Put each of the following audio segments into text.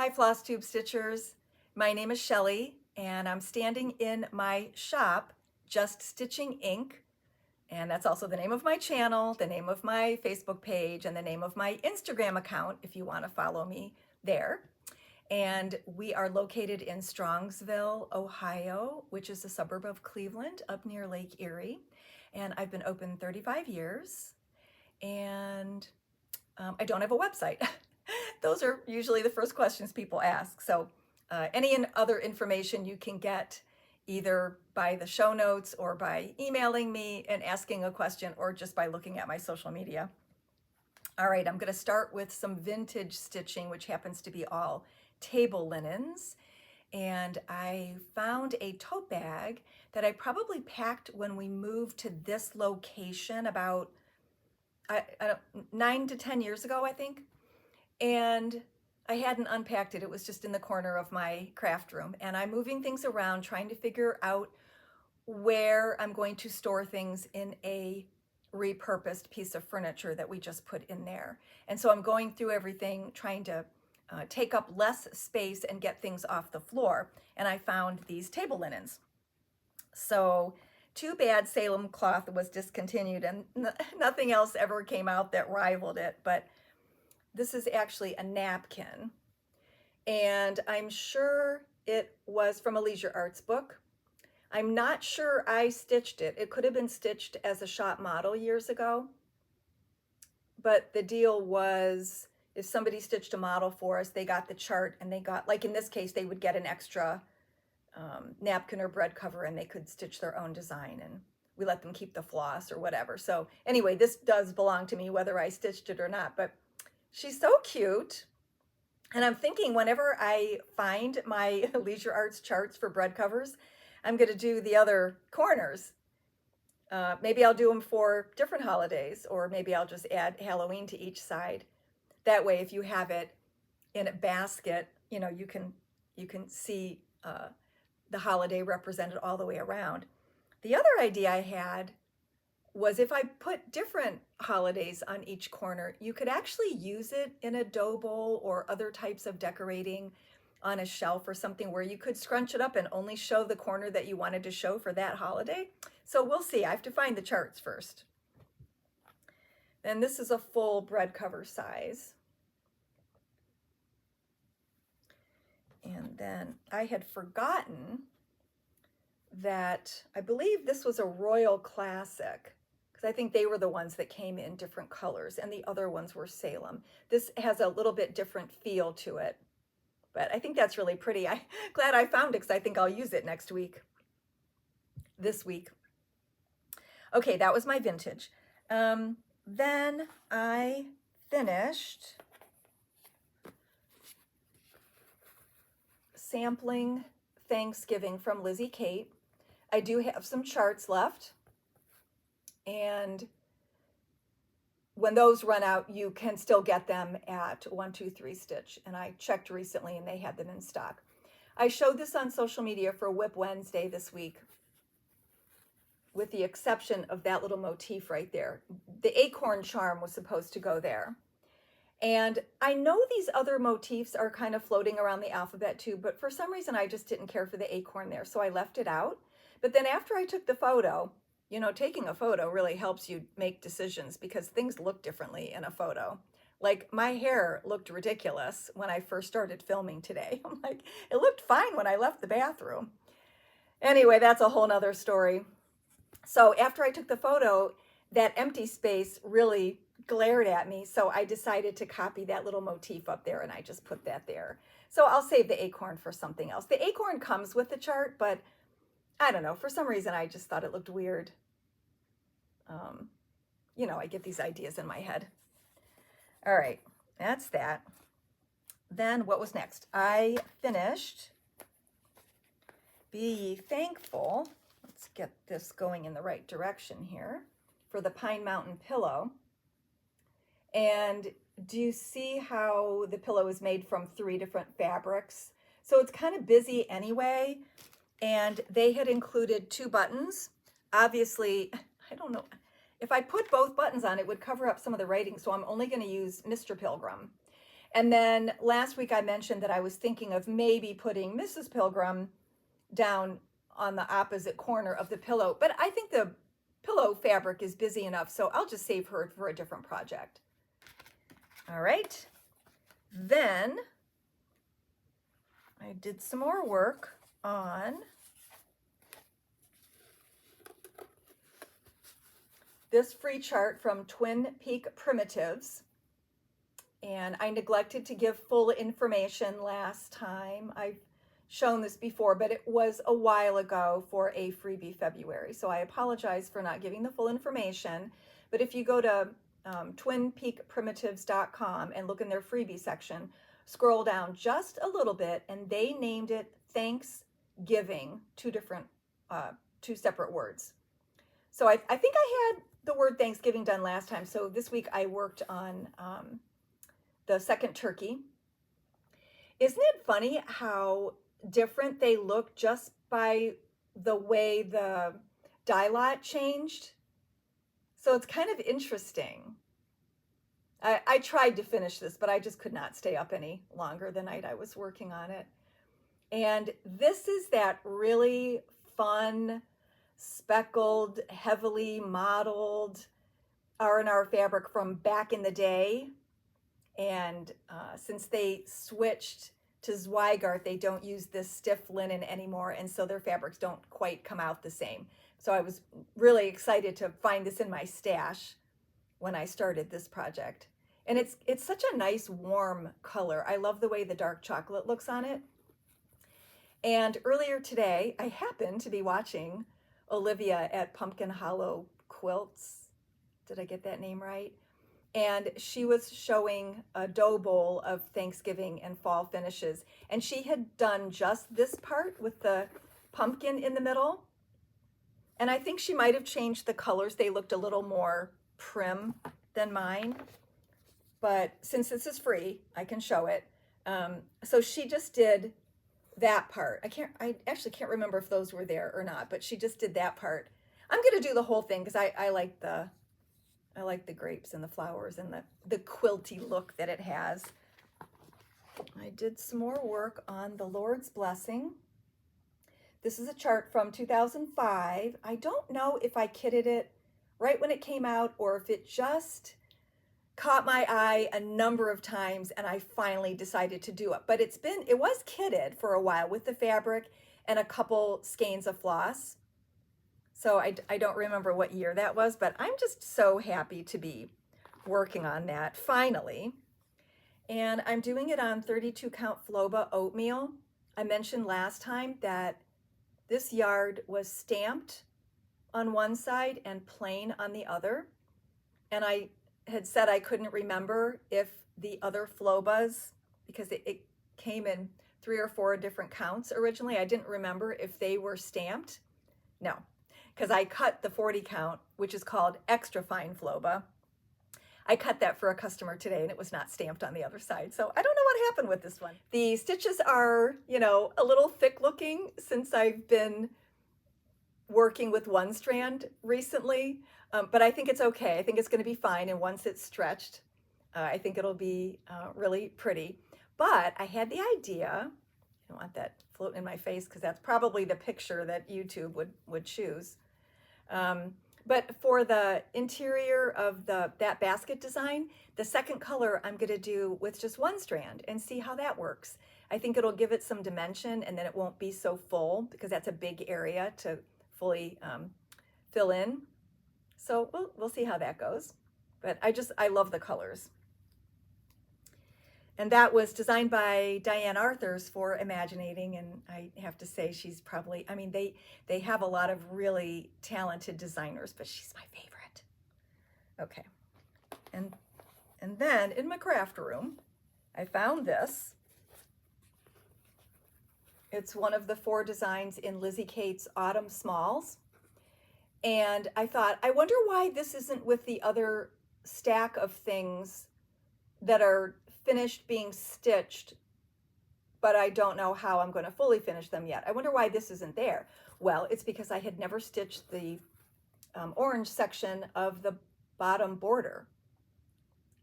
Hi FlossTube Stitchers. My name is Shelly and I'm standing in my shop, Just Stitching Inc. And that's also the name of my channel, the name of my Facebook page, and the name of my Instagram account if you want to follow me there. And we are located in Strongsville, Ohio, which is a suburb of Cleveland up near Lake Erie. And I've been open 35 years and I don't have a website. Those are usually the first questions people ask. So any other information you can get either by the show notes or by emailing me and asking a question or just by looking at my social media. All right, I'm going to start with some vintage stitching, which happens to be all table linens. And I found a tote bag that I probably packed when we moved to this location about 9 to 10 years ago, I think. And I hadn't unpacked it. It was just in the corner of my craft room. And I'm moving things around, trying to figure out where I'm going to store things in a repurposed piece of furniture that we just put in there. And so I'm going through everything, trying to take up less space and get things off the floor. And I found these table linens. So too bad Salem cloth was discontinued and nothing else ever came out that rivaled it. But this is actually a napkin, and I'm sure it was from a Leisure Arts book. I'm not sure I stitched it. It could have been stitched as a shop model years ago, but the deal was if somebody stitched a model for us, they got the chart and they got, like in this case, they would get an extra napkin or bread cover and they could stitch their own design, and we let them keep the floss or whatever. So anyway, this does belong to me whether I stitched it or not, but she's so cute. And I'm thinking whenever I find my Leisure Arts charts for bread covers, I'm going to do the other corners. Maybe I'll do them for different holidays, or maybe I'll just add Halloween to each side. That way, if you have it in a basket, you know, you can see the holiday represented all the way around. The other idea I had was if I put different holidays on each corner, you could actually use it in a dough bowl or other types of decorating on a shelf or something where you could scrunch it up and only show the corner that you wanted to show for that holiday. So we'll see. I have to find the charts first. And this is a full bread cover size. And then I had forgotten that I believe this was a Royal Classic, because I think they were the ones that came in different colors, and the other ones were Salem. This has a little bit different feel to it, but I think that's really pretty. I'm glad I found it because I think I'll use it this week. Okay, that was my vintage. Then I finished sampling Thanksgiving from Lizzy Kate. I do have some charts left, and when those run out, you can still get them at 123 Stitch, and I checked recently and they had them in stock. I showed this on social media for Whip Wednesday this week, with the exception of that little motif right there. The acorn charm was supposed to go there. And I know these other motifs are kind of floating around the alphabet too, but for some reason I just didn't care for the acorn there, so I left it out. But then after I took the photo, you know, taking a photo really helps you make decisions because things look differently in a photo. Like my hair looked ridiculous when I first started filming today. I'm like, it looked fine when I left the bathroom. Anyway, that's a whole nother story. So after I took the photo, that empty space really glared at me, so I decided to copy that little motif up there and I just put that there. So I'll save the acorn for something else. The acorn comes with the chart, but I don't know, for some reason I just thought it looked weird. You know, I get these ideas in my head. All right, that's that. Then what was next? I finished Be Ye Thankful. Let's get this going in the right direction here for the Pine Mountain pillow. And do you see how the pillow is made from 3 different fabrics? So it's kind of busy anyway. And they had included 2 buttons. Obviously, I don't know, if I put both buttons on, it would cover up some of the writing. So I'm only going to use Mr. Pilgrim. And then last week I mentioned that I was thinking of maybe putting Mrs. Pilgrim down on the opposite corner of the pillow, but I think the pillow fabric is busy enough, so I'll just save her for a different project. All right, then I did some more work on this free chart from Twin Peak Primitives. And I neglected to give full information last time. I've shown this before, but it was a while ago for a freebie February. So I apologize for not giving the full information. But if you go to twinpeakprimitives.com and look in their freebie section, scroll down just a little bit, and they named it Thanksgiving, two separate words. So I think I had the word Thanksgiving done last time. So this week I worked on the second turkey. Isn't it funny how different they look just by the way the dye lot changed? So it's kind of interesting. I tried to finish this, but I just could not stay up any longer the night I was working on it. And this is that really fun, speckled, heavily modeled R&R fabric from back in the day. And since they switched to Zweigart, they don't use this stiff linen anymore, and so their fabrics don't quite come out the same. So I was really excited to find this in my stash when I started this project. And it's such a nice warm color. I love the way the dark chocolate looks on it. And earlier today, I happened to be watching Olivia at Pumpkin Hollow Quilts. Did I get that name right? And she was showing a dough bowl of Thanksgiving and fall finishes. And she had done just this part with the pumpkin in the middle. And I think she might have changed the colors. They looked a little more prim than mine. But since this is free, I can show it. So she just did that part. I actually can't remember if those were there or not, but she just did that part. I'm going to do the whole thing because I like the grapes and the flowers and the quilty look that it has. I did some more work on the Lord's Blessing. This is a chart from 2005. I don't know if I kitted it right when it came out or if it just caught my eye a number of times and I finally decided to do it. But it was kitted for a while with the fabric and a couple skeins of floss. So I don't remember what year that was, but I'm just so happy to be working on that finally. And I'm doing it on 32 count Floba oatmeal. I mentioned last time that this yard was stamped on one side and plain on the other. And I had said I couldn't remember if the other Flobas, because it came in 3 or 4 different counts originally, I didn't remember if they were stamped. No. Because I cut the 40 count, which is called extra fine Floba. I cut that for a customer today and it was not stamped on the other side. So I don't know what happened with this one. The stitches are, a little thick looking since I've been working with one strand recently, but I think it's okay. I think it's going to be fine. And once it's stretched, I think it'll be really pretty. But I had the idea, I don't want that floating in my face because that's probably the picture that YouTube would choose. But for the interior of that basket design, the second color I'm going to do with just one strand and see how that works. I think it'll give it some dimension and then it won't be so full because that's a big area to fully fill in. So we'll see how that goes. But I love the colors. And that was designed by Diane Arthurs for Imaginating, and I have to say she's probably, they have a lot of really talented designers, but she's my favorite. Okay, and then in my craft room, I found this. It's one of the 4 designs in Lizzy Kate's Autumn Smalls, and I thought, I wonder why this isn't with the other stack of things that are finished being stitched, but I don't know how I'm going to fully finish them yet. I wonder why this isn't there. Well, it's because I had never stitched the orange section of the bottom border.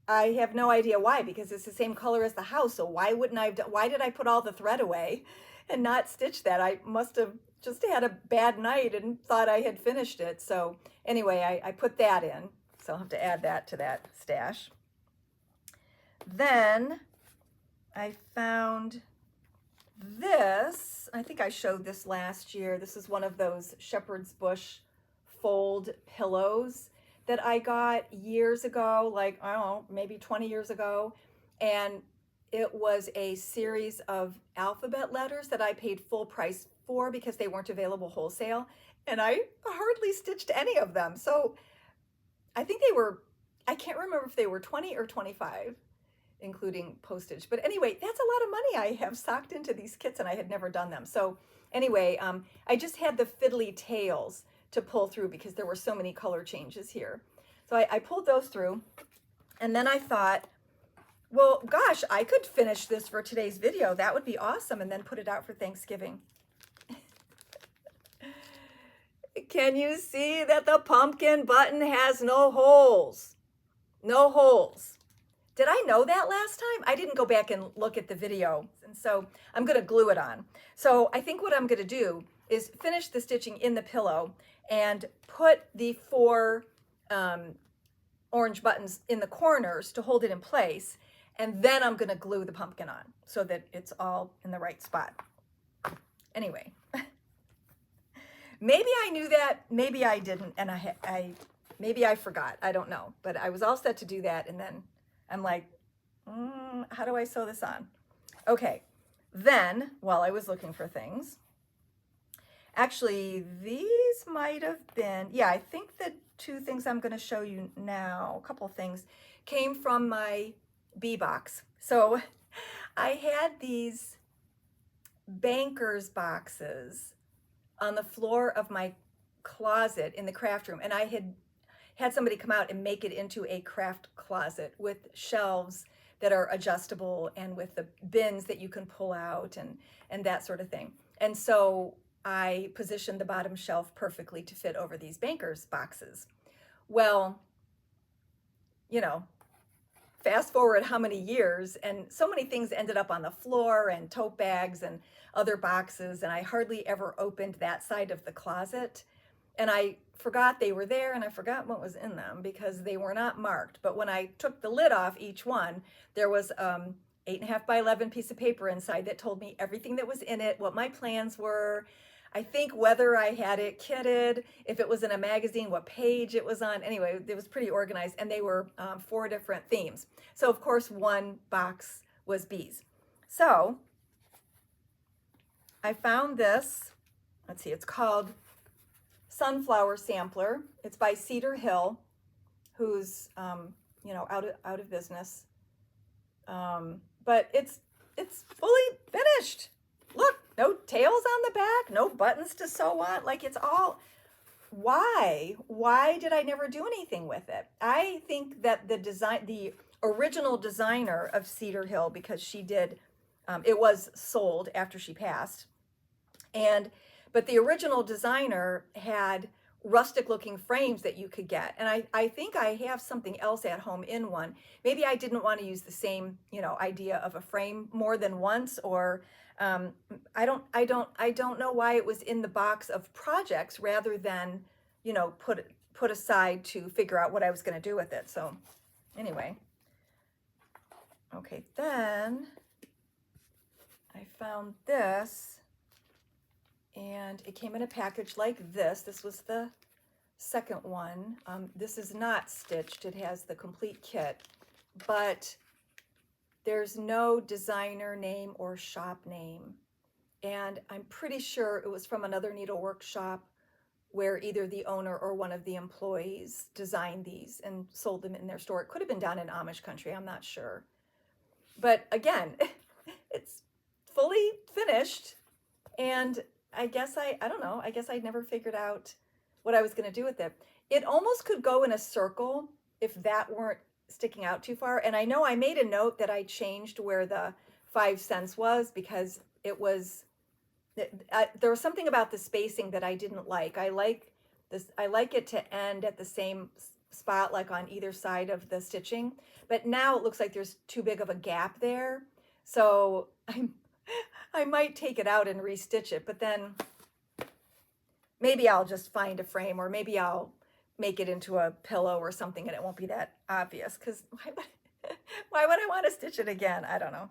I have no idea why, because it's the same color as the house. So why wouldn't I have why did I put all the thread away and not stitch that? I must have just had a bad night and thought I had finished it. So anyway, I put that in. So I'll have to add that to that stash. Then I found this. I think I showed this last year. This is one of those shepherd's bush fold pillows that I got years ago, like, I don't know, maybe 20 years ago. And it was a series of alphabet letters that I paid full price for because they weren't available wholesale. And I hardly stitched any of them. So I think they were, I can't remember if they were 20 or 25, including postage. But anyway, that's a lot of money I have socked into these kits, and I had never done them. So anyway, I just had the fiddly tails to pull through because there were so many color changes here. So I pulled those through, and then I thought, well, gosh, I could finish this for today's video. That would be awesome, and then put it out for Thanksgiving. Can you see that the pumpkin button has no holes? No holes. Did I know that last time? I didn't go back and look at the video, and so I'm going to glue it on. So I think what I'm going to do is finish the stitching in the pillow and put the 4 orange buttons in the corners to hold it in place, and then I'm going to glue the pumpkin on so that it's all in the right spot. Anyway, maybe I knew that, maybe I didn't, and maybe I forgot. I don't know, but I was all set to do that, and then I'm like, how do I sew this on? Okay, then while I was looking for things, actually these might have been, yeah, I think the 2 things I'm going to show you now, a couple things, came from my bee box. So I had these banker's boxes on the floor of my closet in the craft room, and I had somebody come out and make it into a craft closet with shelves that are adjustable and with the bins that you can pull out and that sort of thing. And so I positioned the bottom shelf perfectly to fit over these banker's boxes. Well, you know, fast forward how many years, and so many things ended up on the floor and tote bags and other boxes, and I hardly ever opened that side of the closet. And I forgot they were there, and I forgot what was in them because they were not marked. But when I took the lid off each one, there was 8.5 by 11 piece of paper inside that told me everything that was in it, what my plans were, I think whether I had it kitted, if it was in a magazine, what page it was on. Anyway, it was pretty organized, and they were 4 different themes. So of course, one box was bees. So I found this, let's see, it's called Sunflower Sampler. It's by Cedar Hill, who's you know, out of business. But it's fully finished. Look, no tails on the back, no buttons to sew on. Like, it's all, why did I never do anything with it? I think that the original designer of Cedar Hill, because she did, it was sold after she passed, but the original designer had rustic looking frames that you could get. And I think I have something else at home in one. Maybe I didn't want to use the same, you know, idea of a frame more than once, or I don't know why it was in the box of projects rather than, you know, put aside to figure out what I was going to do with it. So anyway, okay, then I found this. And it came in a package like this. This was the second one. This is not stitched. It has the complete kit, but there's no designer name or shop name. And I'm pretty sure it was from another needlework shop where either the owner or one of the employees designed these and sold them in their store. It could have been down in Amish country, I'm not sure. But again, it's fully finished, and I guess I don't know, I guess I never figured out what I was going to do with it. It almost could go in a circle if that weren't sticking out too far. And I know I made a note that I changed where the 5 cents was because it was, there was something about the spacing that I didn't like. I like it to end at the same spot like on either side of the stitching, but now it looks like there's too big of a gap there. So I might take it out and restitch it, but then maybe I'll just find a frame, or maybe I'll make it into a pillow or something and it won't be that obvious, because why would I want to stitch it again? I don't know.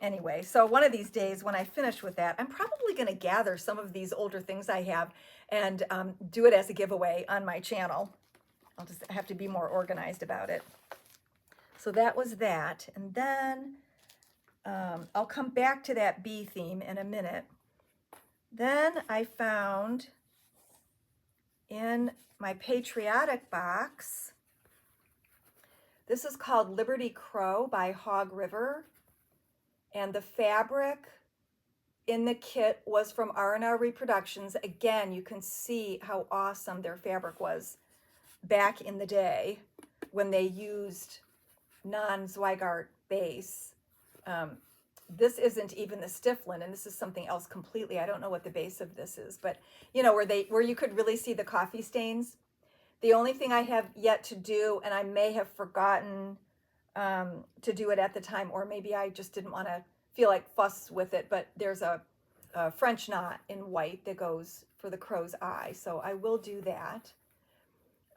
Anyway, so one of these days when I finish with that, I'm probably going to gather some of these older things I have and do it as a giveaway on my channel. I'll just have to be more organized about it. So that was that. And then I'll come back to that bee theme in a minute. Then I found in my Patriotic box, this is called Liberty Crow by Hog River. And the fabric in the kit was from R&R Reproductions. Again, you can see how awesome their fabric was back in the day when they used non-Zweigart base. This isn't even the stiff linen. This is something else completely. I don't know what the base of this is, but you know, where you could really see the coffee stains. The only thing I have yet to do, and I may have forgotten to do it at the time, or maybe I just didn't want to feel like fuss with it, but there's a French knot in white that goes for the crow's eye, so I will do that.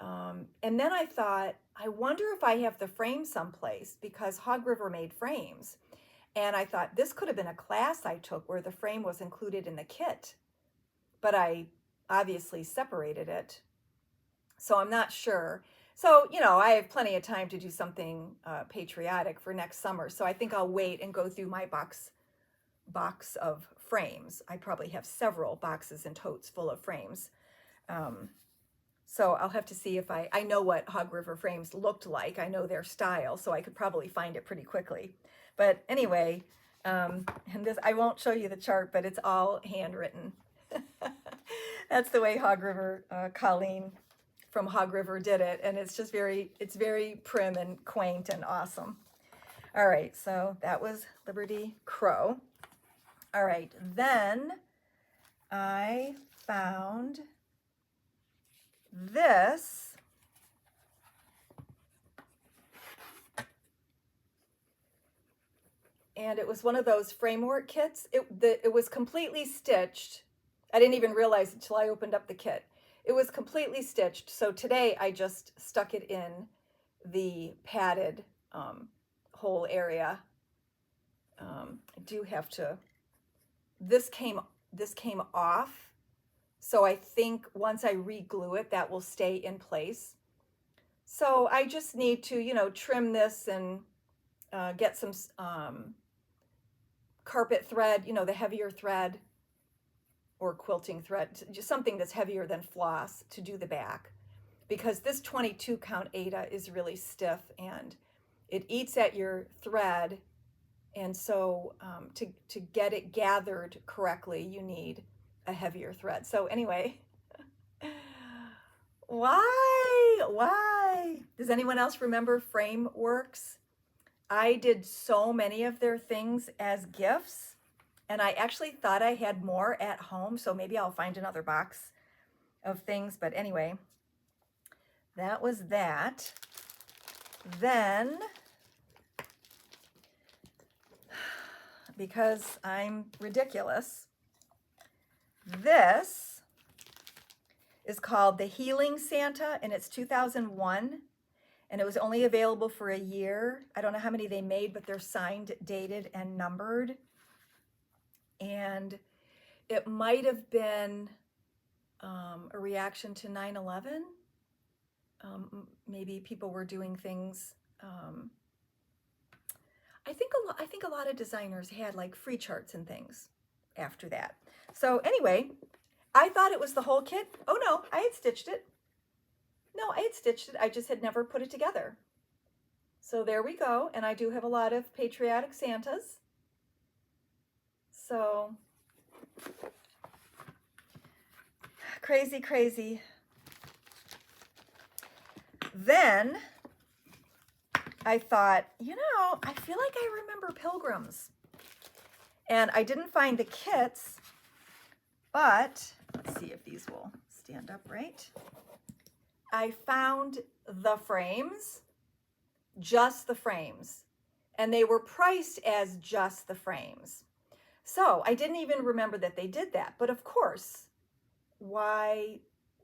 And then I thought, I wonder if I have the frame someplace, because Hog River made frames. And I thought this could have been a class I took where the frame was included in the kit, but I obviously separated it. So I'm not sure. So, you know, I have plenty of time to do something patriotic for next summer. So I think I'll wait and go through my box of frames. I probably have several boxes and totes full of frames. So I'll have to see if I know what Hog River frames looked like. I know their style, so I could probably find it pretty quickly. But anyway, and this, I won't show you the chart, but it's all handwritten. That's the way Hog River, Colleen from Hog River did it. And it's just it's very prim and quaint and awesome. All right, so that was Liberty Crow. All right, then I found this. And it was one of those framework kits. It was completely stitched. I didn't even realize it until I opened up the kit. It was completely stitched. So today I just stuck it in the padded hole area. I do have to, this came off. So I think once I re-glue it, that will stay in place. So I just need to, you know, trim this and get some carpet thread, you know, the heavier thread, or quilting thread, just something that's heavier than floss to do the back, because this 22 count Aida is really stiff and it eats at your thread. And so to get it gathered correctly, you need a heavier thread. So anyway, why? Does anyone else remember Frameworks? I did so many of their things as gifts, and I actually thought I had more at home, so maybe I'll find another box of things. But anyway, that was that. Then, because I'm ridiculous, this is called The Healing Santa, and it's 2001. And it was only available for a year. I don't know how many they made, but they're signed, dated, and numbered. And it might have been a reaction to 9/11. Maybe people were doing things. I think a lot of designers had like free charts and things after that. So anyway, I thought it was the whole kit. Oh no, I had stitched it. No, I had stitched it. I just had never put it together. So there we go. And I do have a lot of Patriotic Santas. So crazy, crazy. Then I thought, you know, I feel like I remember pilgrims. And I didn't find the kits, but let's see if these will stand up right. I found the frames, just the frames, and they were priced as just the frames. So I didn't even remember that they did that. But of course, why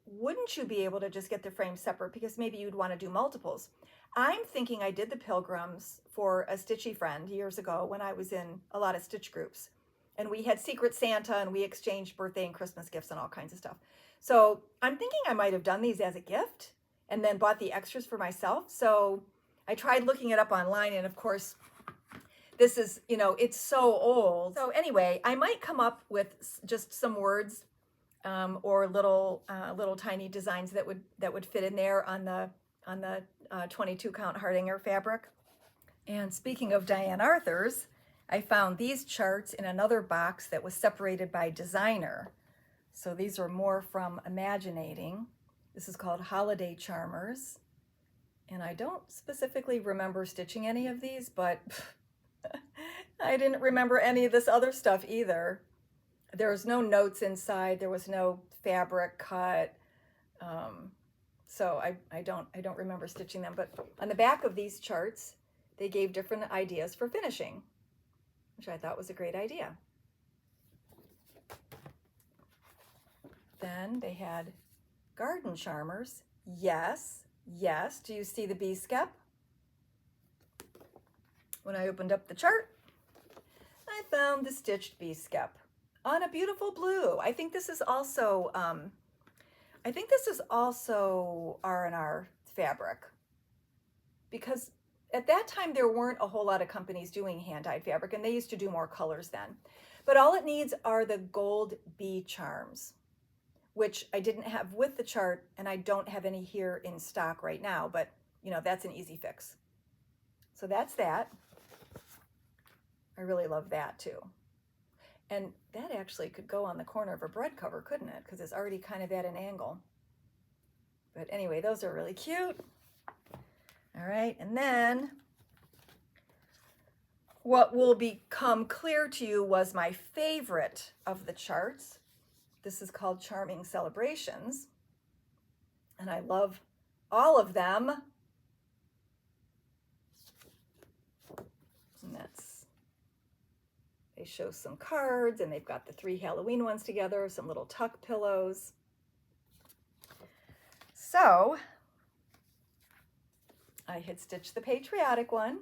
wouldn't you be able to just get the frames separate? Because maybe you'd want to do multiples. I'm thinking I did the pilgrims for a stitchy friend years ago when I was in a lot of stitch groups. And we had Secret Santa and we exchanged birthday and Christmas gifts and all kinds of stuff. So I'm thinking I might have done these as a gift and then bought the extras for myself. So I tried looking it up online, and of course, this is, you know, it's so old. So anyway, I might come up with just some words or little tiny designs that would fit in there on the 22 count Hardanger fabric. And speaking of Diane Arthur's, I found these charts in another box that was separated by designer. So these are more from Imaginating. This is called Holiday Charmers. And I don't specifically remember stitching any of these, but I didn't remember any of this other stuff either. There was no notes inside. There was no fabric cut. So I don't remember stitching them. But on the back of these charts, they gave different ideas for finishing, which I thought was a great idea. Then they had garden charmers. Yes, yes. Do you see the bee skep? When I opened up the chart, I found the stitched bee skep on a beautiful blue. I think this is also R&R fabric, because at that time there weren't a whole lot of companies doing hand-dyed fabric, and they used to do more colors then. But all it needs are the gold bee charms, which I didn't have with the chart, and I don't have any here in stock right now, but you know, that's an easy fix. So that's that. I really love that too. And that actually could go on the corner of a bread cover, couldn't it? Because it's already kind of at an angle. But anyway, those are really cute. All right, and then what will become clear to you was my favorite of the charts. This is called Charming Celebrations. And I love all of them. And they show some cards, and they've got the 3 Halloween ones together, some little tuck pillows. So I had stitched the Patriotic one.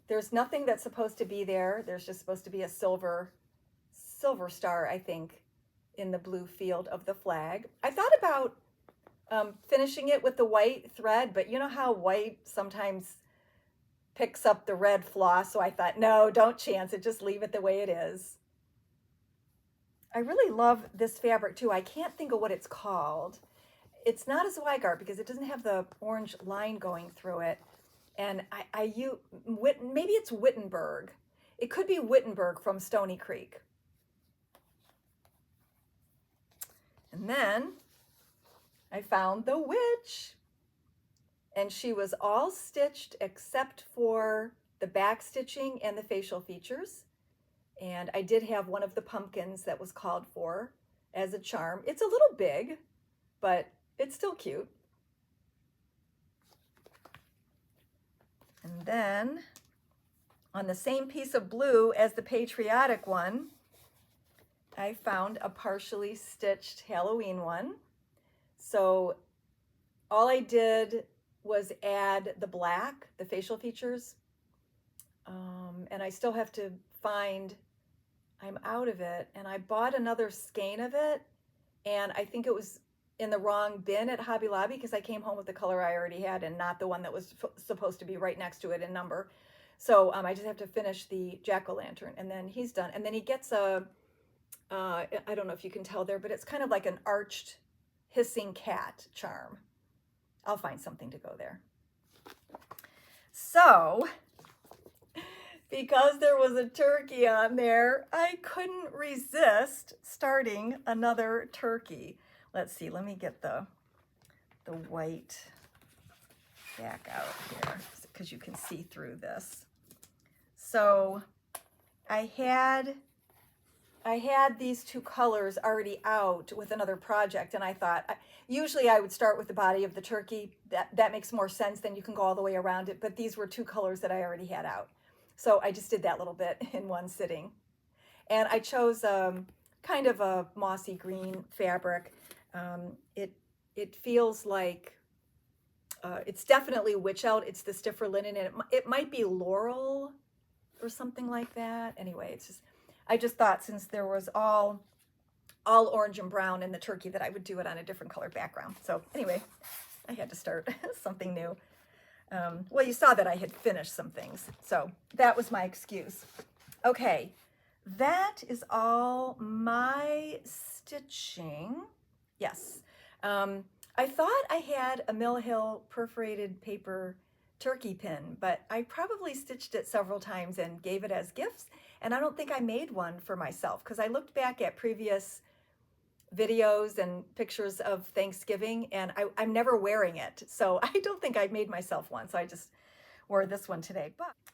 There's nothing that's supposed to be there. There's just supposed to be a silver star, I think, in the blue field of the flag. I thought about finishing it with the white thread, but you know how white sometimes picks up the red floss, so I thought, no, don't chance it, just leave it the way it is. I really love this fabric too. I can't think of what it's called. It's not a Zweigart because it doesn't have the orange line going through it. And maybe it's Wittenberg. It could be Wittenberg from Stony Creek. And then I found the witch. And she was all stitched except for the back stitching and the facial features. And I did have one of the pumpkins that was called for as a charm. It's a little big, but it's still cute. And then on the same piece of blue as the Patriotic one, I found a partially stitched Halloween one. So all I did was add the black, the facial features, and I still have to find, I'm out of it, and I bought another skein of it, and I think it was in the wrong bin at Hobby Lobby because I came home with the color I already had and not the one that was supposed to be right next to it in number. So I just have to finish the jack-o'-lantern, and then he's done. And then he gets a, I don't know if you can tell there, but it's kind of like an arched hissing cat charm. I'll find something to go there. So, because there was a turkey on there, I couldn't resist starting another turkey. Let's see, let me get the white back out here because you can see through this. So I had I had these two colors already out with another project, and I thought, usually I would start with the body of the turkey. That makes more sense, then you can go all the way around it, but these were two colors that I already had out. So I just did that little bit in one sitting. And I chose kind of a mossy green fabric. It feels like, it's definitely witch out. It's the stiffer linen, and it might be laurel or something like that. Anyway, it's just, I just thought since there was all orange and brown in the turkey that I would do it on a different color background. So anyway, I had to start something new. Well, you saw that I had finished some things, so that was my excuse. Okay, that is all my stitching. Yes. I thought I had a Mill Hill perforated paper turkey pin, but I probably stitched it several times and gave it as gifts, and I don't think I made one for myself because I looked back at previous videos and pictures of Thanksgiving, and I'm never wearing it, so I don't think I made myself one, so I just wore this one today.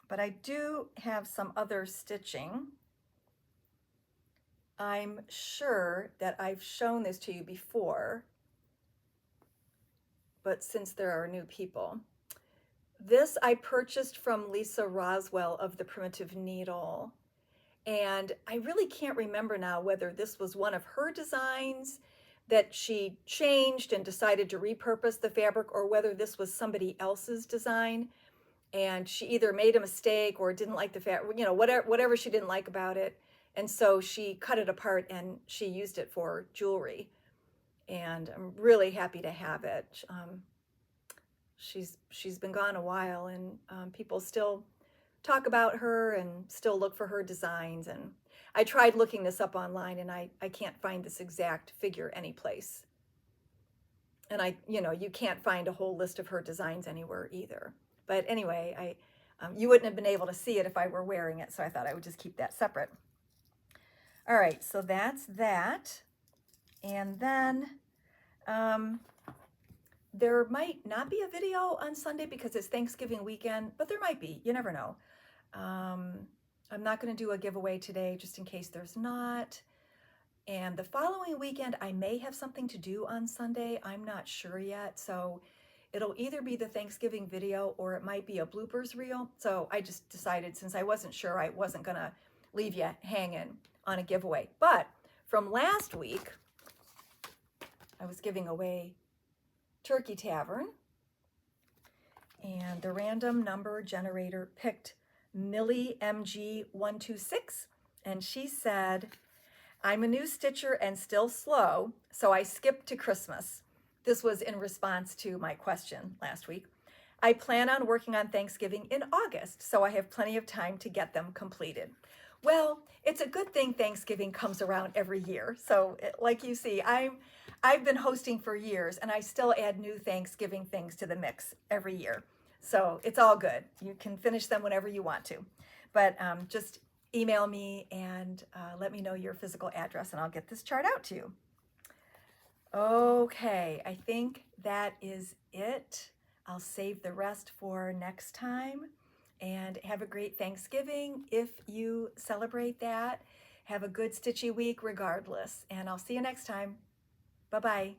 But I do have some other stitching. I'm sure that I've shown this to you before, but since there are new people, this I purchased from Lisa Roswell of the Primitive Needle, and I really can't remember now whether this was one of her designs that she changed and decided to repurpose the fabric, or whether this was somebody else's design and she either made a mistake or didn't like the fabric, you know, whatever she didn't like about it, and so she cut it apart and she used it for jewelry, and I'm really happy to have it. She's been gone a while, and people still talk about her and still look for her designs. And I tried looking this up online, and I can't find this exact figure anyplace. And you can't find a whole list of her designs anywhere either. But anyway, you wouldn't have been able to see it if I were wearing it, so I thought I would just keep that separate. All right, so that's that. And then there might not be a video on Sunday because it's Thanksgiving weekend, but there might be. You never know. I'm not going to do a giveaway today just in case there's not. And the following weekend, I may have something to do on Sunday. I'm not sure yet. So it'll either be the Thanksgiving video or it might be a bloopers reel. So I just decided, since I wasn't sure, I wasn't going to leave you hanging on a giveaway. But from last week, I was giving away Turkey Tavern, and the random number generator picked Millie MG126, and she said, "I'm a new stitcher and still slow, so I skipped to Christmas." This was in response to my question last week. "I plan on working on Thanksgiving in August, so I have plenty of time to get them completed." Well, it's a good thing Thanksgiving comes around every year. So like you see, I've been hosting for years, and I still add new Thanksgiving things to the mix every year. So it's all good. You can finish them whenever you want to. But just email me and let me know your physical address, and I'll get this chart out to you. Okay, I think that is it. I'll save the rest for next time. And have a great Thanksgiving if you celebrate that. Have a good stitchy week regardless. And I'll see you next time. Bye-bye.